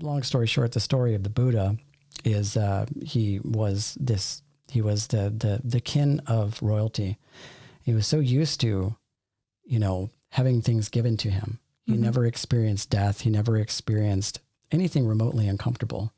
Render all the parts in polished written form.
long story short, the story of the Buddha is he was the kin of royalty. He was so used to, having things given to him. He never experienced death. He never experienced anything remotely uncomfortable.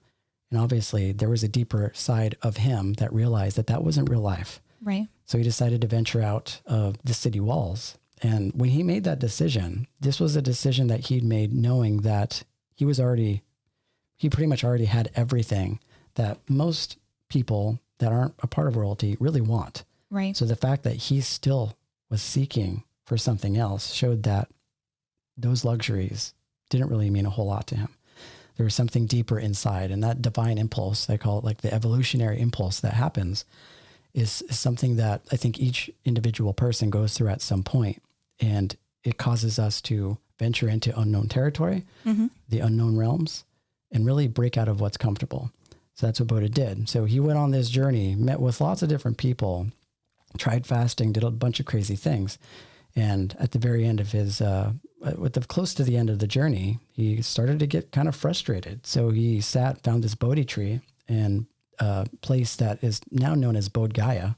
And obviously there was a deeper side of him that realized that that wasn't real life. Right. So he decided to venture out of the city walls. And when he made that decision, this was a decision that he'd made knowing that he pretty much already had everything that most people that aren't a part of royalty really want. Right. So the fact that he still was seeking for something else showed that those luxuries didn't really mean a whole lot to him. There was something deeper inside, and that divine impulse, I call it like the evolutionary impulse that happens, is something that I think each individual person goes through at some point, and it causes us to venture into unknown territory, the unknown realms, and really break out of what's comfortable. So that's what Buddha did. So he went on this journey, met with lots of different people, tried fasting, did a bunch of crazy things. And at the very end of his, close to the end of the journey, he started to get kind of frustrated. So he found this Bodhi tree in a place that is now known as Bodh Gaya.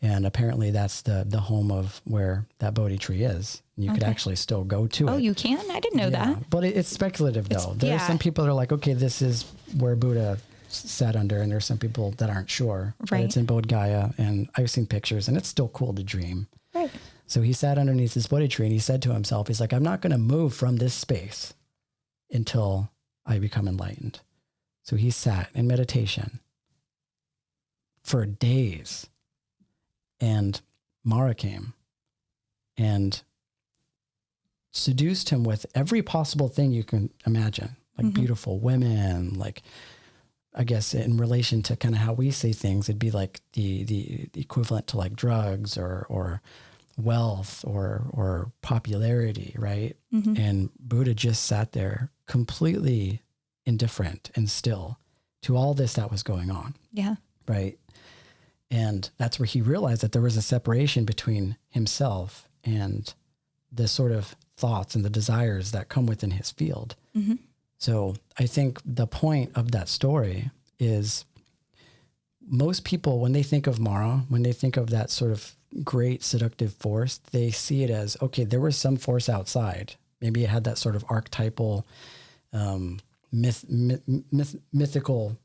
And apparently that's the home of where that Bodhi tree is. You could actually still go to it. Oh, you can? I didn't know that. But it's speculative though. There are some people that are like, okay, this is where Buddha sat under, and there's some people that aren't sure. Right. But it's in Bodh Gaya, and I've seen pictures, and it's still cool to dream. Right. So he sat underneath this Bodhi tree, and he said to himself, he's like, I'm not going to move from this space until I become enlightened. So he sat in meditation for days, and Mara came and seduced him with every possible thing you can imagine, like beautiful women, like, I guess in relation to kind of how we say things, it'd be like the equivalent to like drugs or wealth or popularity, right? And Buddha just sat there completely indifferent and still to all this that was going on. Yeah. Right. And that's where he realized that there was a separation between himself and the sort of thoughts and the desires that come within his field. So I think the point of that story is most people, when they think of Mara, when they think of that sort of great seductive force, they see it as, okay, there was some force outside. Maybe it had that sort of archetypal, mythical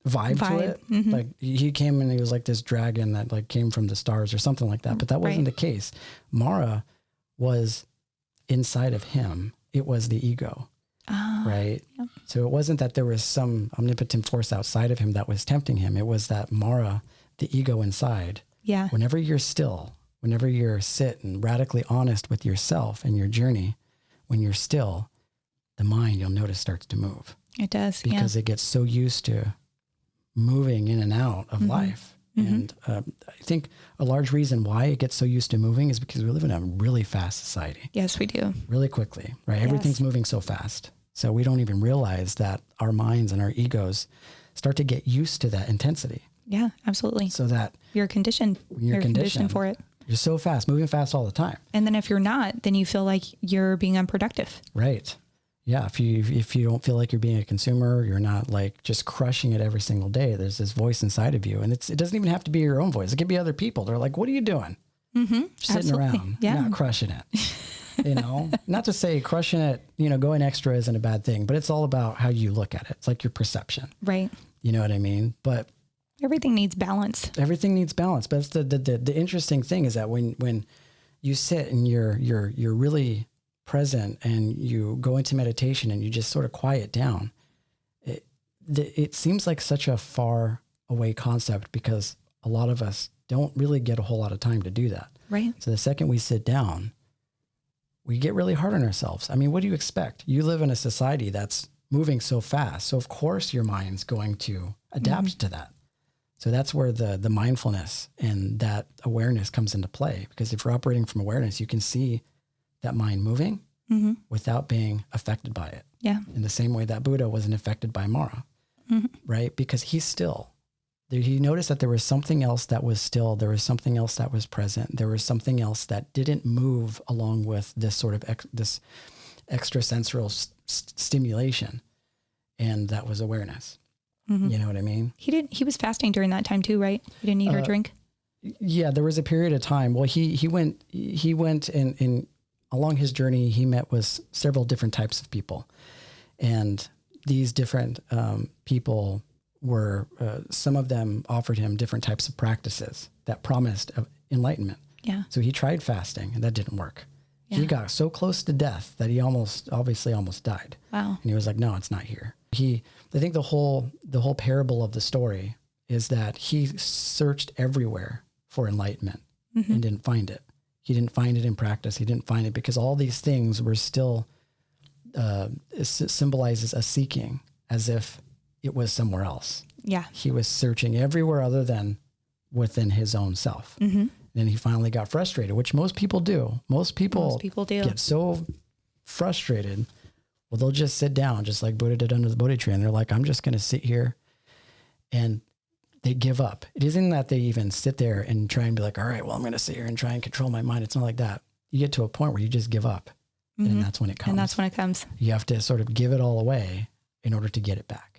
vibe to it. Like he came and he was like this dragon that like came from the stars or something like that. But that wasn't the case. Mara was inside of him. It was the ego. Right. Yep. So it wasn't that there was some omnipotent force outside of him that was tempting him. It was that Mara, the ego inside. Yeah. Whenever you're still, whenever you're sit and radically honest with yourself and your journey, when you're still, the mind, you'll notice, starts to move. It does. Because it gets so used to moving in and out of life. And I think a large reason why it gets so used to moving is because we live in a really fast society. Yes, we do. Really quickly, right? Yes. Everything's moving so fast. So we don't even realize that our minds and our egos start to get used to that intensity. Yeah, absolutely. So that you're conditioned. You're conditioned for it. You're so fast, moving fast all the time. And then if you're not, then you feel like you're being unproductive. Right. Yeah. If you don't feel like you're being a consumer, you're not like just crushing it every single day. There's this voice inside of you, and it doesn't even have to be your own voice. It could be other people. They're like, what are you doing? Sitting around, not crushing it, not to say crushing it, going extra isn't a bad thing, but it's all about how you look at it. It's like your perception. Right. You know what I mean? But everything needs balance. Everything needs balance. But the interesting thing is that when you sit and you're really present and you go into meditation and you just sort of quiet down, it seems like such a far away concept because a lot of us don't really get a whole lot of time to do that. Right. So the second we sit down, we get really hard on ourselves. I mean, what do you expect? You live in a society that's moving so fast. So of course your mind's going to adapt to that. So that's where the mindfulness and that awareness comes into play. Because if you're operating from awareness, you can see that mind moving without being affected by it. Yeah. In the same way that Buddha wasn't affected by Mara, right? Because he's still. He noticed that there was something else that was still, there was something else that was present. There was something else that didn't move along with this sort of this extrasensorial stimulation. And that was awareness. Mm-hmm. You know what I mean? He was fasting during that time too, right? He didn't eat or drink. Yeah, there was a period of time. Well, he went and along his journey, he met with several different types of people. And these different people were, some of them offered him different types of practices that promised enlightenment. Yeah. So he tried fasting and that didn't work. Yeah. He got so close to death that he almost died. Wow. And he was like, no, it's not here. I think the whole parable of the story is that he searched everywhere for enlightenment and didn't find it. He didn't find it in practice. He didn't find it because all these things were still, symbolizes a seeking as if it was somewhere else. Yeah. He was searching everywhere other than within his own self. Mm-hmm. Then he finally got frustrated, which most people do. Most people do. Get so frustrated. Well, they'll just sit down, just like Buddha did under the Bodhi tree. And they're like, I'm just going to sit here. And they give up. It isn't that they even sit there and try and be like, all right, well, I'm going to sit here and try and control my mind. It's not like that. You get to a point where you just give up. And that's when it comes. And that's when it comes. You have to sort of give it all away in order to get it back.